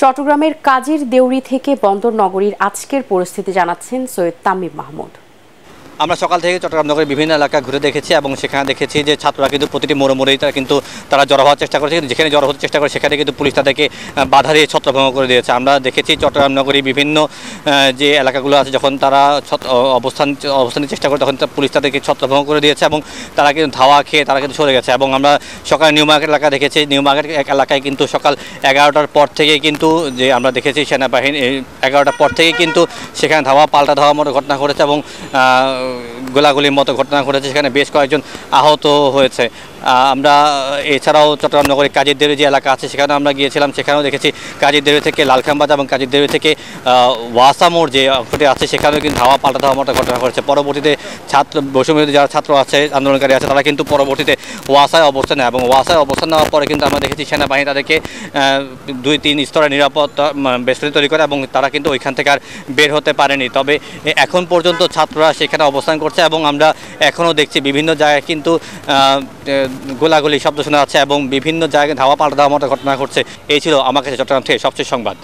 চট্টগ্রামের কাজীর দেউরি থেকে বন্দর নগরীর আজকের পরিস্থিতি জানাচ্ছেন সৈয়দ তামিম মাহমুদ। আমরা সকাল থেকে চট্টগ্রাম নগরের বিভিন্ন এলাকা ঘুরে দেখেছি এবং সেখানে দেখেছি যে ছাত্ররা কিন্তু প্রতিটি মোড়ে মোড়েই তারা জড়ো হওয়ার চেষ্টা করেছে, কিন্তু যেখানে জড়ো হতে চেষ্টা করে সেখানে কিন্তু পুলিশ তাদেরকে বাধা দিয়ে ছত্রভঙ্গ করে দিয়েছে। আমরা দেখেছি চট্টগ্রাম নগরীর বিভিন্ন যে এলাকাগুলো আছে, যখন তারা অবস্থানের চেষ্টা করে তখন পুলিশ তাদেরকে ছত্রভঙ্গ করে দিয়েছে এবং তারা কিন্তু ধাওয়া খেয়ে তারা কিন্তু সরে গেছে। এবং আমরা সকালে নিউ মার্কেট এলাকা দেখেছি, নিউ মার্কেট এলাকায় কিন্তু সকাল 11টার পর থেকে কিন্তু যে আমরা দেখেছি সেনাবাহিনী 11টার পর থেকে কিন্তু সেখানে পাল্টা ধাওয়ার মতো ঘটনা ঘটেছে এবং গোলাগুলির মতো ঘটনা ঘটেছে, সেখানে বেশ কয়েকজন আহত হয়েছে। আমরা এছাড়াও চট্টগ্রাম নগরের কাজীর দেউরি যে এলাকা আছে সেখানেও আমরা গিয়েছিলাম, সেখানেও দেখেছি কাজীর দেউরি থেকে লালখামবাজার এবং কাজীর দেউরি থেকে ওয়াসা মোড় যে অংশটি আছে সেখানেও কিন্তু পাল্টা ধাওয়ার মতো ঘটনা ঘটেছে। পরবর্তীতে বৈষম্যবিরোধী যারা ছাত্র আছে, আন্দোলনকারী আছে, তারা কিন্তু পরবর্তীতে ওয়াসায় অবস্থান নেয় এবং ওয়াসায় অবস্থান নেওয়ার পরে কিন্তু আমরা দেখেছি সেনাবাহিনী তাদেরকে 2-3 স্তরের নিরাপত্তা বেষ্টনী তৈরি করে এবং তারা কিন্তু ওইখান থেকে আর বের হতে পারেনি। তবে এখন পর্যন্ত ছাত্ররা সেখানে অবস্থান করছে এবং আমরা এখনও দেখছি বিভিন্ন জায়গায় কিন্তু গোলাগুলি শব্দ শোনা যাচ্ছে এবং বিভিন্ন জায়গায় পাল্টা ধাওয়ার মতো ঘটনা ঘটছে। এই ছিল আমার কাছে চট্টগ্রাম থেকে সবচেয়ে সংবাদ।